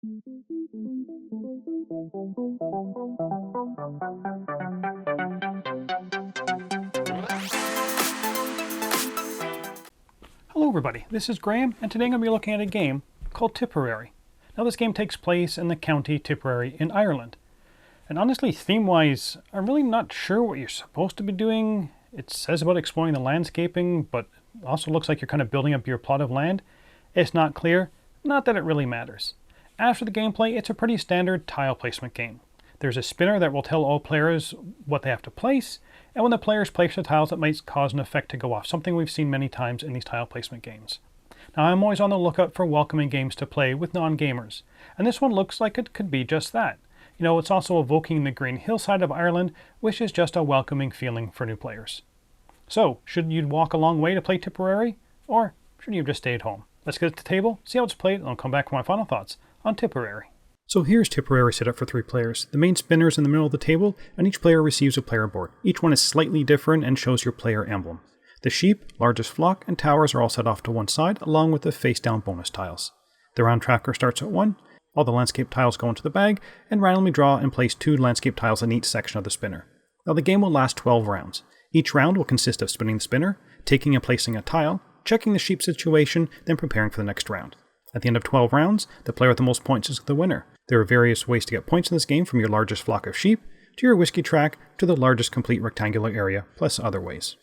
Hello everybody, this is Graeme, and today I'm going to be looking at a game called Tipperary. Now this game takes place in the county Tipperary in Ireland. And honestly, theme-wise, I'm really not sure what you're supposed to be doing. It says about exploring the landscaping, but also looks like you're kind of building up your plot of land. It's not clear, not that it really matters. As for the gameplay, it's a pretty standard tile placement game. There's a spinner that will tell all players what they have to place, and when the players place the tiles, it might cause an effect to go off, something we've seen many times in these tile placement games. Now I'm always on the lookout for welcoming games to play with non-gamers, and this one looks like it could be just that. You know, it's also evoking the green hillside of Ireland, which is just a welcoming feeling for new players. So, should you walk a long way to play Tipperary, or should you just stay at home? Let's get to the table, see how it's played, and I'll come back with my final thoughts on Tipperary. So here's Tipperary set up for 3 players. The main spinner is in the middle of the table, and each player receives a player board. Each one is slightly different and shows your player emblem. The sheep, largest flock, and towers are all set off to one side, along with the face-down bonus tiles. The round tracker starts at 1, all the landscape tiles go into the bag, and randomly draw and place 2 landscape tiles in each section of the spinner. Now the game will last 12 rounds. Each round will consist of spinning the spinner, taking and placing a tile, checking the sheep situation, then preparing for the next round. At the end of 12 rounds, the player with the most points is the winner. There are various ways to get points in this game, from your largest flock of sheep, to your whiskey track, to the largest complete rectangular area, plus other ways.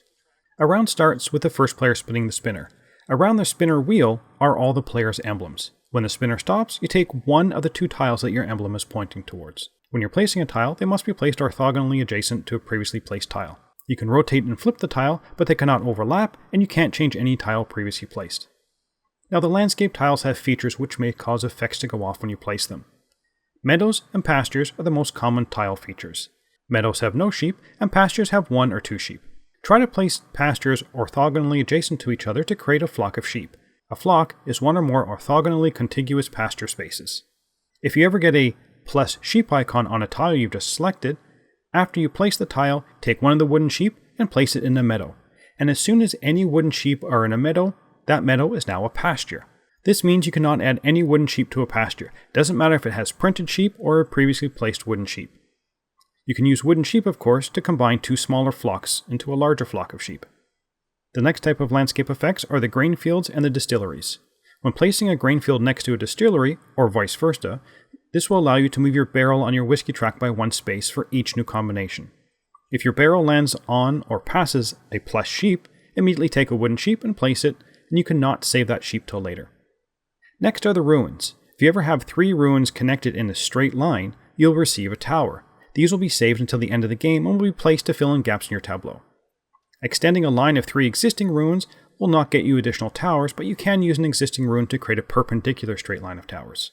A round starts with the first player spinning the spinner. Around the spinner wheel are all the players' emblems. When the spinner stops, you take one of the 2 tiles that your emblem is pointing towards. When you're placing a tile, they must be placed orthogonally adjacent to a previously placed tile. You can rotate and flip the tile, but they cannot overlap, and you can't change any tile previously placed. Now the landscape tiles have features which may cause effects to go off when you place them. Meadows and pastures are the most common tile features. Meadows have no sheep, and pastures have 1 or 2 sheep. Try to place pastures orthogonally adjacent to each other to create a flock of sheep. A flock is 1 or more orthogonally contiguous pasture spaces. If you ever get a plus sheep icon on a tile you've just selected, after you place the tile, take one of the wooden sheep and place it in a meadow. And as soon as any wooden sheep are in a meadow, that meadow is now a pasture. This means you cannot add any wooden sheep to a pasture. It doesn't matter if it has printed sheep or a previously placed wooden sheep. You can use wooden sheep, of course, to combine 2 smaller flocks into a larger flock of sheep. The next type of landscape effects are the grain fields and the distilleries. When placing a grain field next to a distillery, or vice versa, this will allow you to move your barrel on your whiskey track by 1 space for each new combination. If your barrel lands on or passes a plus sheep, immediately take a wooden sheep and place it, and you cannot save that sheep till later. Next are the ruins. If you ever have 3 ruins connected in a straight line, you'll receive a tower. These will be saved until the end of the game and will be placed to fill in gaps in your tableau. Extending a line of 3 existing ruins will not get you additional towers, but you can use an existing ruin to create a perpendicular straight line of towers.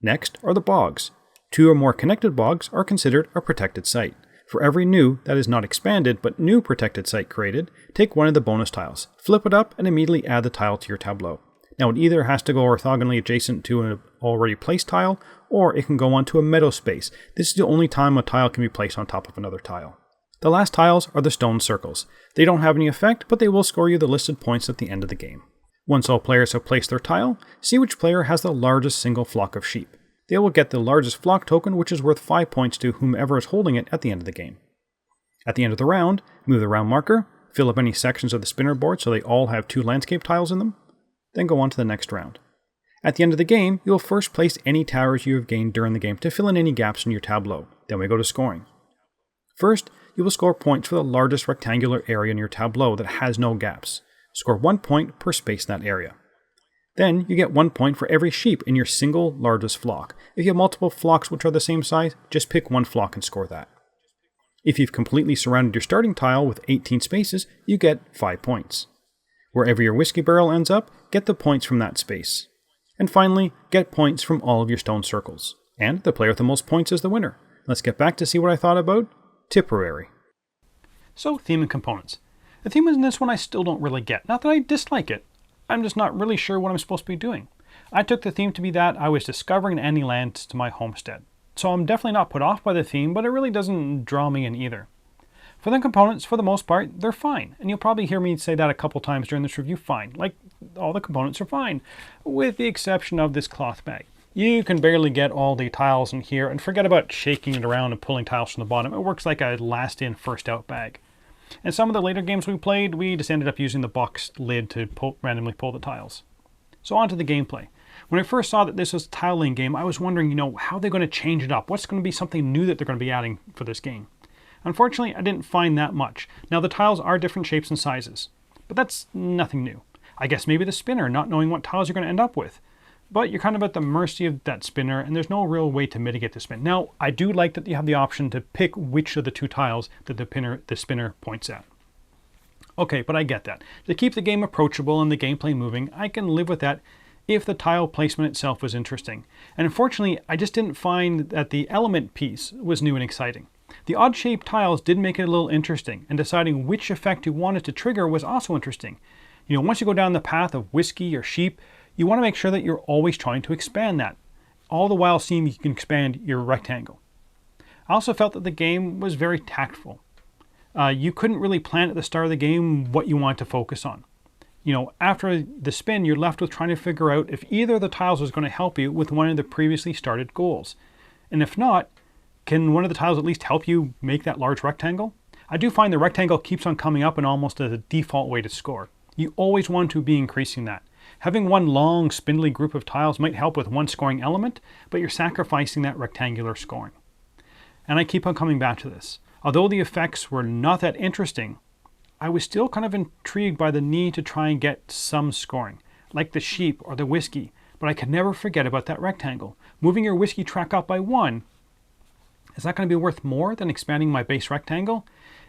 Next are the bogs. 2 or more connected bogs are considered a protected site. For every new, that is not expanded, but new protected site created, take one of the bonus tiles, flip it up, and immediately add the tile to your tableau. Now it either has to go orthogonally adjacent to an already placed tile, or it can go onto a meadow space. This is the only time a tile can be placed on top of another tile. The last tiles are the stone circles. They don't have any effect, but they will score you the listed points at the end of the game. Once all players have placed their tile, see which player has the largest single flock of sheep. They will get the largest flock token, which is worth 5 points to whomever is holding it at the end of the game. At the end of the round, move the round marker, fill up any sections of the spinner board so they all have 2 landscape tiles in them, then go on to the next round. At the end of the game, you will first place any towers you have gained during the game to fill in any gaps in your tableau. Then we go to scoring. First, you will score points for the largest rectangular area in your tableau that has no gaps. Score 1 point per space in that area. Then you get 1 point for every sheep in your single largest flock. If you have multiple flocks which are the same size, just pick 1 flock and score that. If you've completely surrounded your starting tile with 18 spaces, you get 5 points. Wherever your whiskey barrel ends up, get the points from that space. And finally, get points from all of your stone circles. And the player with the most points is the winner. Let's get back to see what I thought about Tipperary. So, theme and components. The theme in this one I still don't really get. Not that I dislike it. I'm just not really sure what I'm supposed to be doing. I took the theme to be that I was discovering any lands to my homestead. So I'm definitely not put off by the theme, but it really doesn't draw me in either. For the components, for the most part, they're fine. And you'll probably hear me say that a couple times during this review, fine. Like, all the components are fine, with the exception of this cloth bag. You can barely get all the tiles in here, and forget about shaking it around and pulling tiles from the bottom. It works like a last in, first out bag. In some of the later games we played, we just ended up using the box lid to randomly pull the tiles. So on to the gameplay. When I first saw that this was a tile laying game, I was wondering, how are they going to change it up? What's going to be something new that they're going to be adding for this game? Unfortunately, I didn't find that much. Now, the tiles are different shapes and sizes, but that's nothing new. I guess maybe the spinner, not knowing what tiles you're going to end up with. But you're kind of at the mercy of that spinner, and there's no real way to mitigate the spin. Now, I do like that you have the option to pick which of the two tiles that the spinner points at. Okay, but I get that. To keep the game approachable and the gameplay moving, I can live with that if the tile placement itself was interesting. And unfortunately, I just didn't find that the element piece was new and exciting. The odd-shaped tiles did make it a little interesting, and deciding which effect you wanted to trigger was also interesting. Once you go down the path of whiskey or sheep, you want to make sure that you're always trying to expand that, all the while seeing you can expand your rectangle. I also felt that the game was very tactful. You couldn't really plan at the start of the game what you wanted to focus on. After the spin, you're left with trying to figure out if either of the tiles was going to help you with one of the previously started goals. And if not, can one of the tiles at least help you make that large rectangle? I do find the rectangle keeps on coming up and almost as a default way to score. You always want to be increasing that. Having one long, spindly group of tiles might help with one scoring element, but you're sacrificing that rectangular scoring. And I keep on coming back to this. Although the effects were not that interesting, I was still kind of intrigued by the need to try and get some scoring, like the sheep or the whiskey, but I could never forget about that rectangle. Moving your whiskey track up by 1, is that going to be worth more than expanding my base rectangle?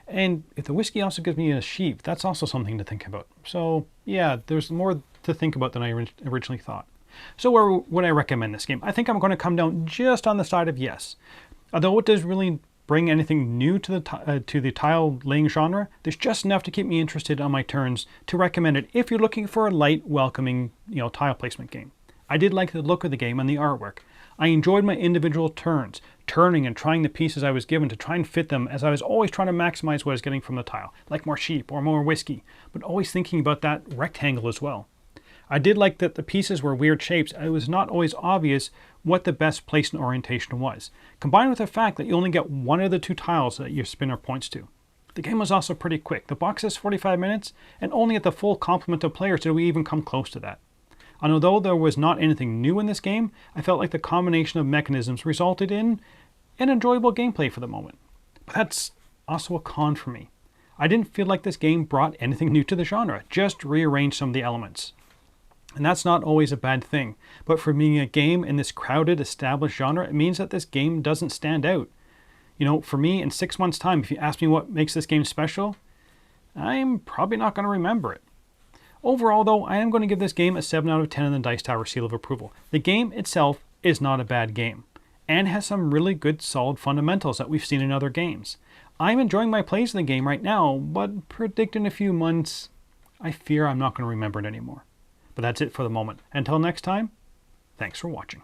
And if the whiskey also gives me a sheep, that's also something to think about. So yeah, there's more to think about than I originally thought. So where would I recommend this game? I think I'm going to come down just on the side of yes. Although it does really bring anything new to the tile laying genre, there's just enough to keep me interested on my turns to recommend it if you're looking for a light, welcoming, tile placement game. I did like the look of the game and the artwork. I enjoyed my individual turns, turning and trying the pieces I was given to try and fit them, as I was always trying to maximize what I was getting from the tile, like more sheep or more whiskey, but always thinking about that rectangle as well. I did like that the pieces were weird shapes, and it was not always obvious what the best place and orientation was, combined with the fact that you only get one of the two tiles that your spinner points to. The game was also pretty quick. The box is 45 minutes, and only at the full complement of players did we even come close to that. And although there was not anything new in this game, I felt like the combination of mechanisms resulted in an enjoyable gameplay for the moment. But that's also a con for me. I didn't feel like this game brought anything new to the genre, just rearranged some of the elements. And that's not always a bad thing, but for being a game in this crowded, established genre, it means that this game doesn't stand out. For me, in 6 months' time, if you ask me what makes this game special, I'm probably not going to remember it. Overall, though, I am going to give this game a 7 out of 10 in the Dice Tower seal of approval. The game itself is not a bad game, and has some really good, solid fundamentals that we've seen in other games. I'm enjoying my plays of the game right now, but predict in a few months, I fear I'm not going to remember it anymore. But that's it for the moment. Until next time, thanks for watching.